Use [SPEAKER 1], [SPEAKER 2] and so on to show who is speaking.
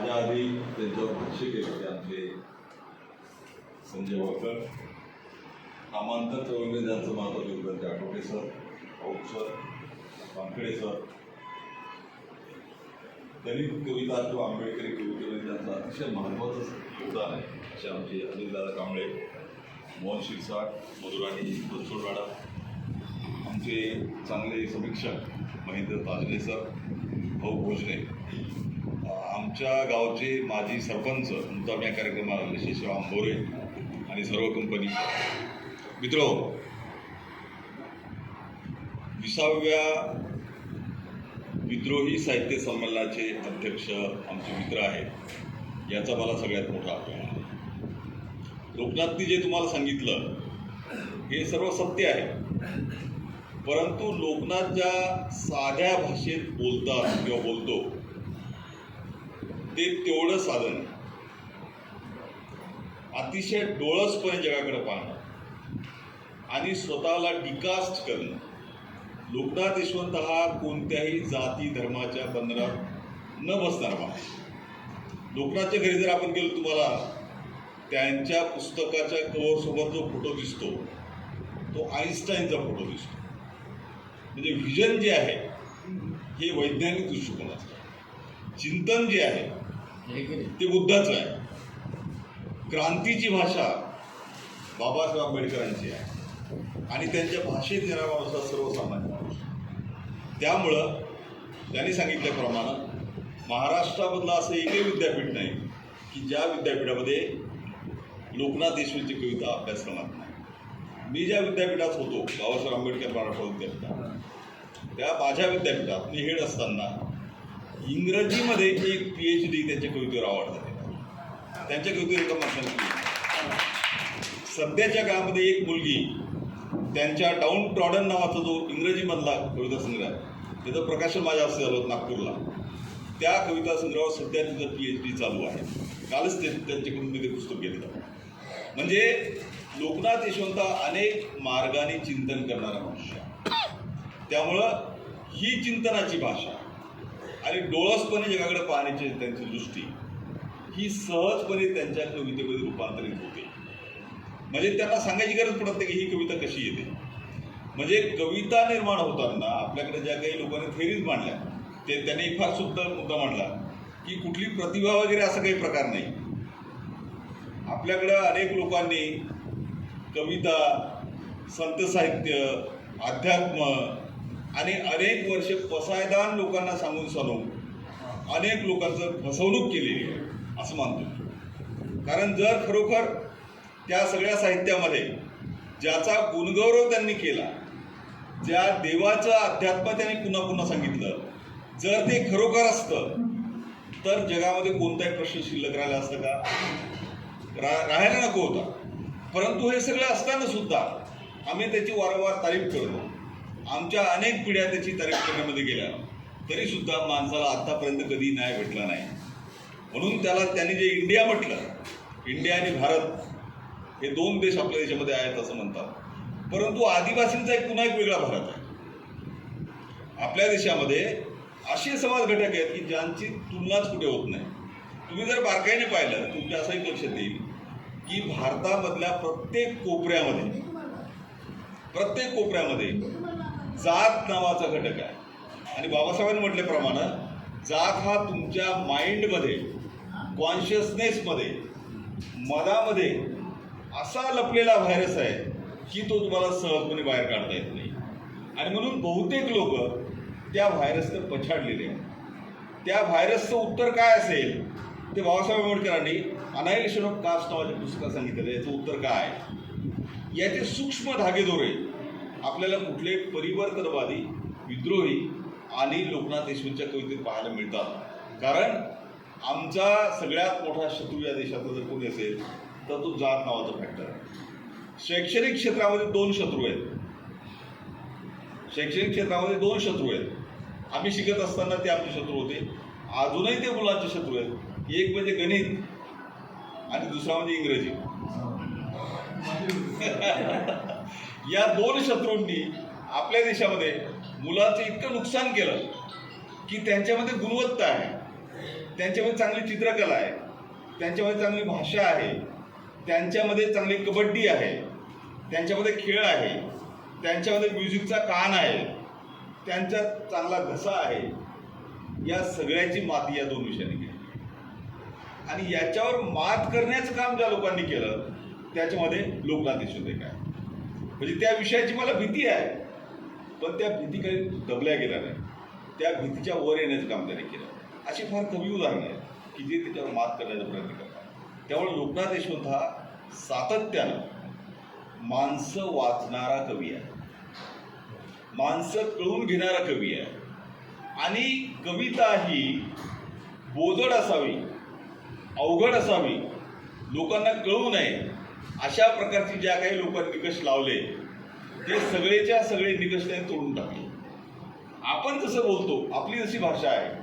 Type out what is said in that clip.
[SPEAKER 1] माझ्या आधी त्यांच्यावर भाष्य केले होते आमचे संजय वळकर, नामांतर चळवळीमध्ये ज्यांचं महत्त्व योगदान ते Athawale sir, Bhauk sir, Wankhede sir, दलित कविता किंवा आंबेडकरी कवितेमध्ये त्यांचं अतिशय महत्त्वाचं योगदान आहे असे आमचे अनिलदादा कांबळे, मोहन शिरसाट, मधुराणी बनसोडवाडा, आमचे चांगले समीक्षक महेंद्र ताजले सर, भाऊ भोजने, आमच्या गावचे माजी सरपंच मुद्दाम या कार्यक्रमाला यशस्वी आंबोरे आणि सर्व कंपनी मित्र, 20व्या विद्रोही साहित्य संमेलनाचे अध्यक्ष आमचे मित्र आहेत, याचा मला सगळ्यात मोठा अभिमान आहे. लोकनाथनी जे तुम्हाला सांगितलं हे सर्व सत्य आहे, परंतु लोकनाथ ज्या साध्या भाषेत बोलतात किंवा बोलतो ते तेवढं साधन आहे. अतिशय डोळसपणे जगाकडे पाहणं आणि स्वतःला डिकास्ट करणं. लोकनाथ यशवंत हा कोणत्याही जाती धर्माच्या बंधनात न बसणारा माणूस. लोकनाथच्या घरी जर आपण गेलो, तुम्हाला त्यांच्या पुस्तकाच्या कव्हरसोबत जो फोटो दिसतो तो आईन्स्टाईनचा फोटो दिसतो. म्हणजे व्हिजन जे आहे हे वैज्ञानिक दृष्टिकोनाचं आहे, चिंतन जे आहे ते बुद्धाचं आहे, क्रांतीची भाषा बाबासाहेब आंबेडकरांची आहे आणि त्यांच्या भाषेत येणारा माणूस हा सर्वसामान्य माणूस. त्यामुळं त्यांनी सांगितल्याप्रमाणे महाराष्ट्रामधलं असं एकही विद्यापीठ नाही की ज्या विद्यापीठामध्ये लोकनाथ यशवंतची कविता अभ्यासक्रमात नाही. मी ज्या विद्यापीठात होतो, बाबासाहेब आंबेडकर मराठवाडा विद्यापीठात, त्या माझ्या विद्यापीठात मी हेड असताना इंग्रजीमध्ये एक PhD त्यांच्या कवितेवर आवडतात. त्यांच्या कवितेवर सध्याच्या काळामध्ये एक मुलगी त्यांच्या डाऊन ट्रॉडन नावाचा जो इंग्रजीमधला कविता संग्रह त्याचं प्रकाशन माझ्या हस्ते झालं नागपूरला. त्या कविता संग्रहावर सध्या तिचं PhD चालू आहे. कालच त्यांच्याकडून मी ते पुस्तक घेतलं. म्हणजे लोकनाथ यशवंत अनेक मार्गाने चिंतन करणारा मनुष्य. त्यामुळं ही चिंतनाची भाषा आणि डोळसपणे जगाकडे पाहण्याची त्यांची दृष्टी ही सहजपणे त्यांच्या कवितेमध्ये रूपांतरित होते. म्हणजे त्यांना सांगायची गरज पडत नाही की ही कविता कशी येते. म्हणजे कविता निर्माण होताना आपल्याकडे ज्या काही लोकांनी थेरीज मांडल्या ते त्यांनी फार सुद्धा मुद्दा मांडला की कुठली प्रतिभा वगैरे असं काही प्रकार नाही. आपल्याकडं अनेक लोकांनी कविता, संत साहित्य, अध्यात्म आणि अनेक वर्ष पसायदान लोकांना सांगून अनेक लोकांचं फसवणूक केलेली आहे असं मानतो. कारण जर खरोखर त्या सगळ्या साहित्यामध्ये ज्याचा गुणगौरव त्यांनी केला, ज्या देवाचं अध्यात्म त्यांनी पुन्हा पुन्हा सांगितलं, जर ते खरोखर असतं तर जगामध्ये कोणताही प्रश्न शिल्लक राहिला असतं का? राहायला नको होता. परंतु हे सगळं असताना सुद्धा आम्ही त्याची वारंवार तारीफ करतो. आमच्या अनेक पिढ्या त्याची तारीफ करण्यामध्ये गेल्या तरी सुद्धा माणसाला आत्तापर्यंत कधी न्याय भेटला नाही. म्हणून त्यांनी जे इंडिया म्हटलं, इंडिया आणि भारत हे दोन देश आपल्या देशामध्ये आहेत असं म्हणतात. परंतु आदिवासींचा पुन्हा एक वेगळा भारत आहे. आपल्या देशामध्ये असे समाज घटक आहेत की ज्यांची तुलनाच कुठे होत नाही. तुम्ही जर बारकाईने पाहिलं तुमच्या असंही लक्षात येईल की भारतामधल्या प्रत्येक कोपऱ्यामध्ये जात नावाचा घटक आहे. आणि बाबासाहेबांनी म्हटल्याप्रमाणे जात हा तुमच्या माइंडमध्ये, कॉन्शियसनेसमध्ये, मनामध्ये असा लपलेला व्हायरस आहे की तो तुम्हाला सहजपणे बाहेर काढता येत नाही. आणि म्हणून बहुतेक लोक त्या व्हायरसने पछाडलेले आहेत. त्या व्हायरसचं उत्तर काय असेल ते बाबासाहेब आंबेडकरांनी अनायलेशन ऑफ कास्ट नावाच्या पुस्तकात सांगितलेलं. याचं उत्तर काय? याचे सूक्ष्म धागेदोरे आपल्याला कुठले परिवर्तनवादी, विद्रोही आणि लोकनाथ यशवंतच्या कवितेत पाहायला मिळतात. कारण आमचा सगळ्यात मोठा शत्रू या देशातला जर कोणी असेल तर तो जात नावाचा फॅक्टर आहे. शैक्षणिक क्षेत्रामध्ये दोन शत्रू आहेत. आम्ही शिकत असताना ते आमचे शत्रू होते. अजूनही ते मुलांचे शत्रू आहेत. एक म्हणजे गणित आणि दुसरा म्हणजे इंग्रजी. या दोन शत्रूंनी आपल्या देशामध्ये मुलांचं इतकं नुकसान केलं की त्यांच्यामध्ये गुणवत्ता आहे त्यांच्यामध्ये चांगली चित्रकला आहे, त्यांच्यामध्ये चांगली भाषा आहे, त्यांच्यामध्ये चांगली कबड्डी आहे, त्यांच्यामध्ये खेळ आहे, त्यांच्यामध्ये म्युझिकचा कान आहे, त्यांच्यात चांगला घसा आहे. या सगळ्याची माती या 2 विषयांनी केली आणि याच्यावर मात करण्याचं काम ज्या लोकांनी केलं त्याच्यामध्ये लोकनाथ देशमुख एक आहे. म्हणजे त्या विषयाची मला भीती आहे, पण त्या भीती काही दबल्या गेल्या नाही. त्या भीतीच्या वर येण्याचं काम त्याने केलं. अशी फार कमी उदाहरणं आहेत की जे त्याच्यावर मात करण्याचा प्रयत्न करतात. त्यामुळे लोकनाथ देशमुख हा सातत्यानं माणसं वाचणारा कवी आहे, माणसं कळून घेणारा कवी आहे आणि कविता ही बोजड असावी, अवघड असावी, लोकांना कळू नये अशा प्रकारची ज्या काही लोकांनी निकष लावले ते सगळेच्या सगळे निकष त्याने तोडून टाकले. आपण जसं बोलतो, आपली जशी भाषा आहे